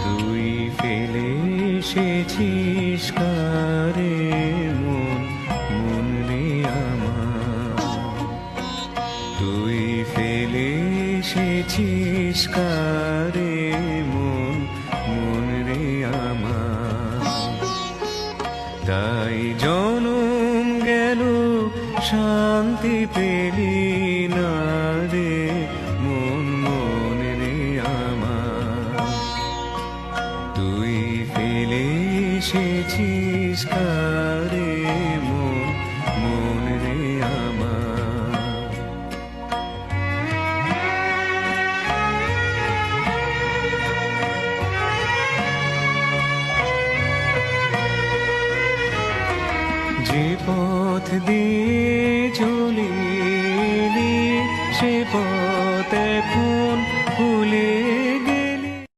তুই ফেলে এসেছিস কারে মন, মন রে আমার। তুই ফেলে এসেছিস কারে মন, মন রে আমার। তাই জনম গেল শান্তি পেলি না রে মন, মন রে আমার। তুই ফেলে এসেছিস কারে মন, মন রে আমার। যে পথ দিয়ে চলি সে পথ এখন ভুলে